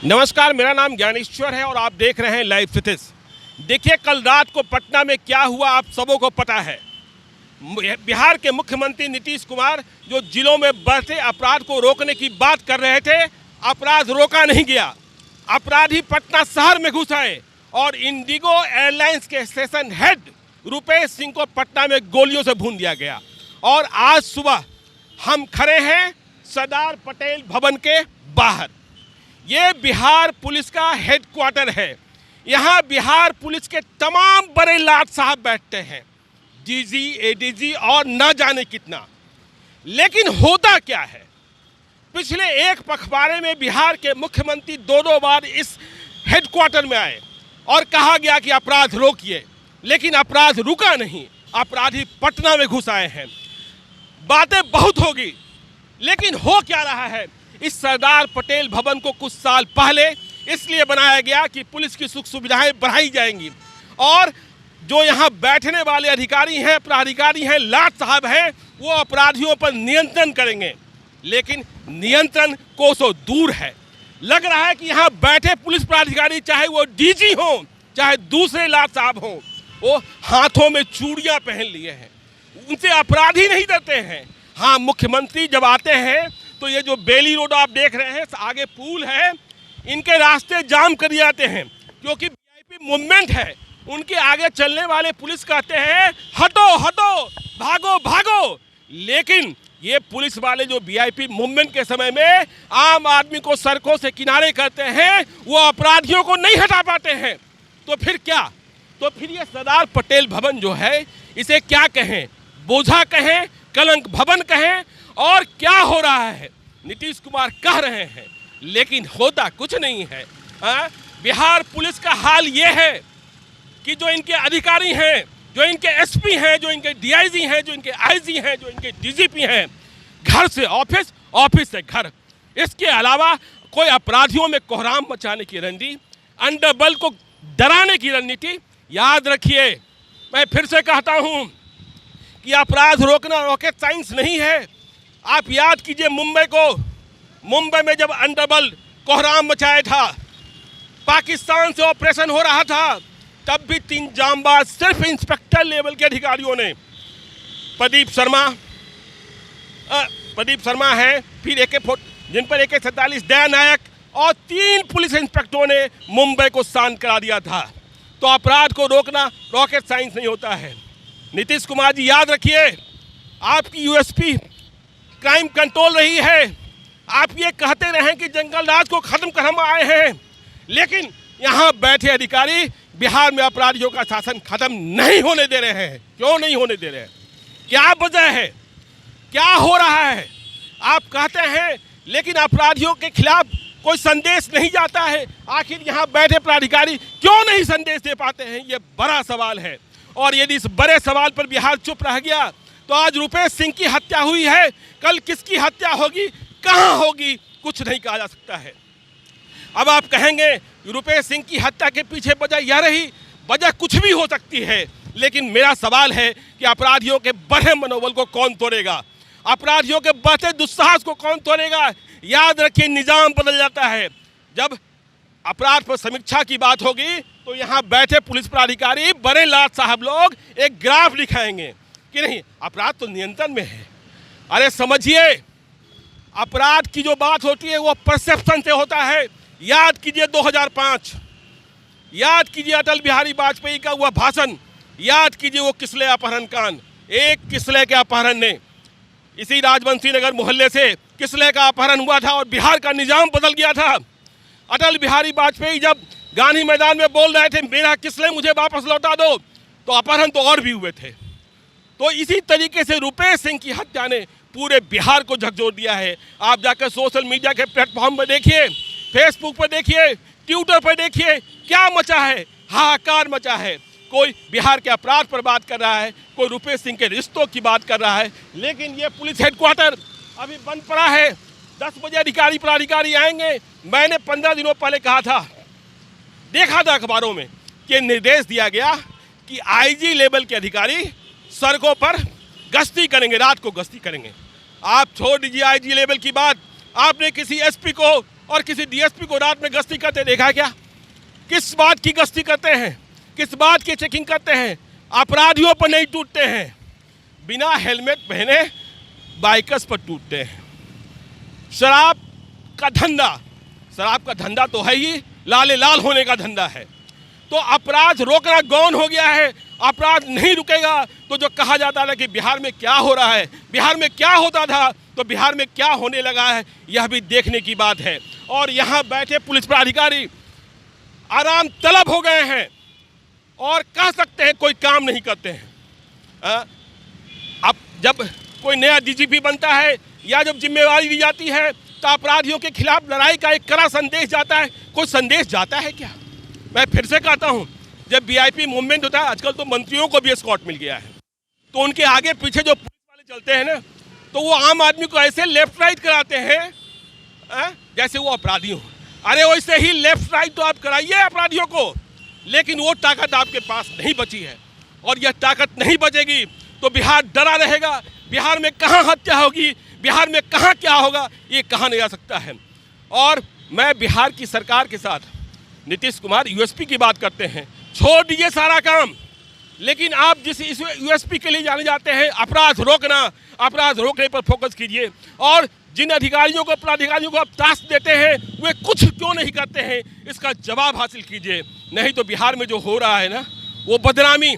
नमस्कार, मेरा नाम ज्ञानेश्वर है और आप देख रहे हैं लाइव सिटीज। देखिए, कल रात को पटना में क्या हुआ आप सबों को पता है। बिहार के मुख्यमंत्री नीतीश कुमार जो जिलों में बढ़ते अपराध को रोकने की बात कर रहे थे, अपराध रोका नहीं गया। अपराधी पटना शहर में घुस आए और इंडिगो एयरलाइंस के स्टेशन हेड रुपेश सिंह को पटना में गोलियों से भून दिया गया। और आज सुबह हम खड़े हैं सरदार पटेल भवन के बाहर। ये बिहार पुलिस का हेडक्वार्टर है। यहाँ बिहार पुलिस के तमाम बड़े लाट साहब बैठते हैं, डीजी, एडीजी और न जाने कितना। लेकिन होता क्या है, पिछले एक पखवाड़े में बिहार के मुख्यमंत्री दो बार इस हेडक्वार्टर में आए और कहा गया कि अपराध रोकिए, लेकिन अपराध रुका नहीं। अपराधी पटना में घुस आए हैं। बातें बहुत होगी, लेकिन हो क्या रहा है। इस सरदार पटेल भवन को कुछ साल पहले इसलिए बनाया गया कि पुलिस की सुख सुविधाएं बढ़ाई जाएंगी और जो यहाँ बैठने वाले अधिकारी हैं, प्राधिकारी हैं, लाट साहब हैं, वो अपराधियों पर नियंत्रण करेंगे। लेकिन नियंत्रण कोसों दूर है। लग रहा है कि यहाँ बैठे पुलिस प्राधिकारी, चाहे वो डीजी हों चाहे दूसरे लाट साहब हों, वो हाथों में चूड़ियाँ पहन लिए हैं। उनसे अपराधी नहीं डरते हैं। हाँ, मुख्यमंत्री जब आते हैं तो ये जो बेली रोड आप देख रहे हैं, आगे पुल है, इनके रास्ते जाम कर दिए जाते हैं क्योंकि वीआईपी मूवमेंट है। उनके आगे चलने वाले पुलिस कहते हैं हटो हटो, भागो भागो। लेकिन ये पुलिस वाले जो वीआईपी मूवमेंट के समय में आम आदमी को सड़कों से किनारे करते हैं, वो अपराधियों को नहीं हटा पाते हैं। तो फिर क्या? तो फिर ये सरदार पटेल भवन जो है, इसे क्या कहें? बोझा कहें, कलंक भवन कहें, और क्या हो रहा है? नीतीश कुमार कह रहे हैं, लेकिन होता कुछ नहीं है। बिहार पुलिस का हाल ये है कि जो इनके अधिकारी हैं, जो इनके एसपी हैं, जो इनके डीआईजी हैं, जो इनके आईजी हैं, जो इनके डीजीपी हैं, घर से ऑफिस, ऑफिस से घर। इसके अलावा कोई अपराधियों में कोहराम मचाने की रणनीति, अंडरबल को डराने की रणनीति। याद रखिए, मैं फिर से कहता हूं कि अपराध रोकना रॉकेट साइंस नहीं है। आप याद कीजिए मुंबई में जब अंडरबल कोहराम मचाया था, पाकिस्तान से ऑपरेशन हो रहा था, तब भी 3 जांबाज सिर्फ इंस्पेक्टर लेवल के अधिकारियों ने, प्रदीप शर्मा है, फिर जिन पर AK-47 दया नायक और 3 पुलिस इंस्पेक्टरों ने मुंबई को शांत करा दिया था। तो अपराध को रोकना रॉकेट साइंस नहीं होता है। नीतीश कुमार जी, याद रखिए, आपकी यूएसपी क्राइम कंट्रोल रही है। आप ये कहते रहे कि जंगल राज को खत्म कर हम आए हैं, लेकिन यहाँ बैठे अधिकारी बिहार में अपराधियों का शासन खत्म नहीं होने दे रहे हैं। क्यों नहीं होने दे रहे हैं? क्या वजह है? क्या हो रहा है? आप कहते हैं, लेकिन अपराधियों के खिलाफ कोई संदेश नहीं जाता है। आखिर यहाँ बैठे प्राधिकारी क्यों नहीं संदेश दे पाते हैं? ये बड़ा सवाल है। और यदि इस बड़े सवाल पर बिहार चुप रह गया तो आज रुपेश सिंह की हत्या हुई है, कल किसकी हत्या होगी, कहां होगी, कुछ नहीं कहा जा सकता है। अब आप कहेंगे रुपेश सिंह की हत्या के पीछे वजह यह रही, वजह कुछ भी हो सकती है। लेकिन मेरा सवाल है कि अपराधियों के बढ़े मनोबल को कौन तोड़ेगा? अपराधियों के बढ़ते दुस्साहस को कौन तोड़ेगा? याद रखिए, निजाम बदल जाता है। जब अपराध पर समीक्षा की बात होगी तो यहाँ बैठे पुलिस प्राधिकारी, बड़े लाट साहब लोग एक ग्राफ दिखाएंगे कि नहीं, अपराध तो नियंत्रण में है। अरे समझिए, अपराध की जो बात होती है वो परसेप्शन से होता है। याद कीजिए 2005, याद कीजिए अटल बिहारी वाजपेयी का हुआ भाषण, याद कीजिए वो किसले अपहरण कांड। एक किसले के अपहरण ने, इसी राजवंशी नगर मोहल्ले से किसले का अपहरण हुआ था और बिहार का निजाम बदल गया था। अटल बिहारी वाजपेयी जब गांधी मैदान में बोल रहे थे मेरा किसले मुझे वापस लौटा दो, तो अपहरण तो और भी हुए थे। तो इसी तरीके से रुपेश सिंह की हत्या ने पूरे बिहार को झकझोर दिया है। आप जाकर सोशल मीडिया के प्लेटफॉर्म पर देखिए, फेसबुक पर देखिए, ट्विटर पर देखिए, क्या मचा है, हाहाकार मचा है। कोई बिहार के अपराध पर बात कर रहा है, कोई रुपेश सिंह के रिश्तों की बात कर रहा है, लेकिन ये पुलिस हेडक्वार्टर अभी बंद पड़ा है। 10 बजे अधिकारी प्राधिकारी आएंगे। मैंने 15 दिनों पहले कहा था, देखा था अखबारों में कि निर्देश दिया गया कि आईजी लेवल के अधिकारी सड़कों पर गश्ती करेंगे, रात को गश्ती करेंगे। आप छोड़ दीजिए आईजी लेवल की बात, आपने किसी एसपी को और किसी डीएसपी को रात में गश्ती करते देखा क्या? किस बात की गश्ती करते हैं, किस बात की चेकिंग करते हैं? अपराधियों पर नहीं टूटते हैं, बिना हेलमेट पहने बाइकर्स पर टूटते हैं। शराब का धंधा तो है ही, लाले लाल होने का धंधा है। तो अपराध रोकना गौन हो गया है। अपराध नहीं रुकेगा तो जो कहा जाता है कि बिहार में क्या हो रहा है, बिहार में क्या होता था, तो बिहार में क्या होने लगा है, यह भी देखने की बात है। और यहाँ बैठे पुलिस पदाधिकारी आराम तलब हो गए हैं और कह सकते हैं कोई काम नहीं करते हैं। अब जब कोई नया डीजीपी बनता है या जब जिम्मेवारी दी जाती है तो अपराधियों के खिलाफ लड़ाई का एक कड़ा संदेश जाता है। कोई संदेश जाता है क्या? मैं फिर से कहता हूं, जब वीआईपी मूवमेंट होता है, आजकल तो मंत्रियों को भी एस्कॉर्ट मिल गया है, तो उनके आगे पीछे जो पुलिस वाले चलते हैं ना, तो वो आम आदमी को ऐसे लेफ्ट राइट कराते हैं जैसे वो अपराधी हो। अरे वैसे ही लेफ्ट राइट तो आप कराइए अपराधियों को, लेकिन वो ताकत आपके पास नहीं बची है। और यह ताकत नहीं बचेगी तो बिहार डरा रहेगा। बिहार में कहाँ हत्या होगी, बिहार में कहाँ क्या होगा, ये कहा नहीं जा सकता है। और मैं बिहार की सरकार के साथ, नीतीश कुमार यूएसपी की बात करते हैं, छोड़ दीजिए सारा काम, लेकिन आप जिस इस यूएसपी के लिए जाने जाते हैं, अपराध रोकना, अपराध रोकने पर फोकस कीजिए। और जिन अधिकारियों को, पदाधिकारियों को आप टास्क देते हैं, वे कुछ क्यों नहीं करते हैं, इसका जवाब हासिल कीजिए। नहीं तो बिहार में जो हो रहा है ना, वो बदनामी।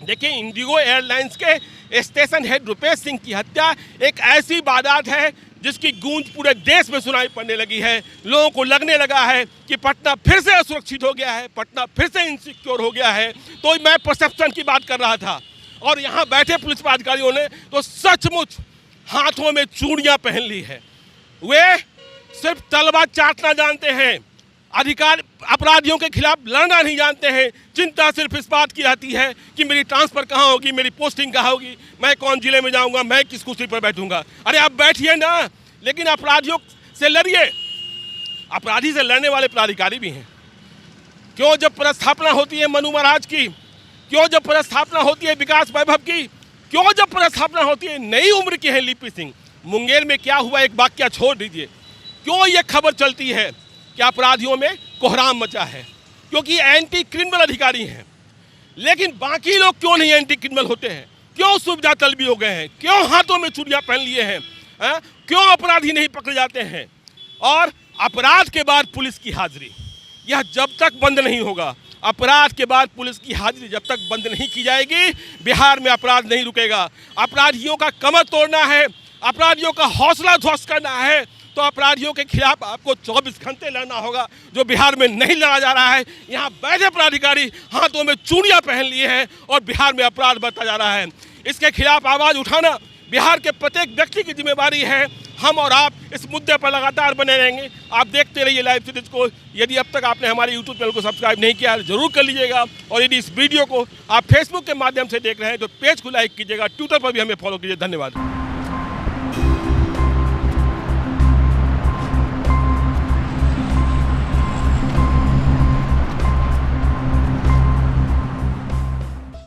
देखिए, इंडिगो एयरलाइंस के स्टेशन हेड रुपेश सिंह की हत्या एक ऐसी वारदात है जिसकी गूंज पूरे देश में सुनाई पड़ने लगी है। लोगों को लगने लगा है कि पटना फिर से असुरक्षित हो गया है, पटना फिर से इनसिक्योर हो गया है। तो मैं परसेप्शन की बात कर रहा था, और यहाँ बैठे पुलिस पदाधिकारियों ने तो सचमुच हाथों में चूड़ियाँ पहन ली है। वे सिर्फ तलवार चाटना जानते हैं, अपराधियों के खिलाफ लड़ना नहीं जानते हैं। चिंता सिर्फ इस बात की रहती है कि मेरी ट्रांसफर कहाँ होगी, मेरी पोस्टिंग कहाँ होगी, मैं कौन जिले में जाऊंगा, मैं किस कुर्सी पर बैठूंगा। अरे आप बैठिए ना, लेकिन अपराधियों से लड़िए। अपराधी से लड़ने वाले पदाधिकारी भी हैं। क्यों जब पदस्थापना होती है मनु महाराज की, क्यों जब पदस्थापना होती है विकास वैभव की, क्यों जब पदस्थापना होती है नई उम्र की है लिपि सिंह, मुंगेर में क्या हुआ एक वाक्य छोड़ दीजिए, क्यों ये खबर चलती है कि अपराधियों में कोहराम मचा है? क्योंकि एंटी क्रिमिनल अधिकारी हैं। लेकिन बाकी लोग क्यों नहीं एंटी क्रिमिनल होते हैं? क्यों सुविधा तलबी हो गए हैं? क्यों हाथों में चूड़ियां पहन लिए हैं? क्यों अपराधी नहीं पकड़े जाते हैं? और अपराध के बाद पुलिस की हाजिरी, यह जब तक बंद नहीं होगा, अपराध के बाद पुलिस की हाजिरी जब तक बंद नहीं की जाएगी, बिहार में अपराध नहीं रुकेगा। अपराधियों का कमर तोड़ना है, अपराधियों का हौसला ध्वस्त करना है, तो अपराधियों के खिलाफ आपको 24 घंटे लड़ना होगा, जो बिहार में नहीं लड़ा जा रहा है। यहाँ बैठे पदाधिकारी हाथों में चूड़ियां पहन लिए हैं और बिहार में अपराध बढ़ता जा रहा है। इसके खिलाफ आवाज़ उठाना बिहार के प्रत्येक व्यक्ति की जिम्मेवारी है। हम और आप इस मुद्दे पर लगातार बने रहेंगे। आप देखते रहिए लाइव सिटीज को। यदि अब तक आपने हमारे यूट्यूब चैनल को सब्सक्राइब नहीं किया जरूर कर लीजिएगा, और यदि इस वीडियो को आप फेसबुक के माध्यम से देख रहे हैं तो पेज को लाइक कीजिएगा, ट्विटर पर भी हमें फॉलो कीजिए। धन्यवाद।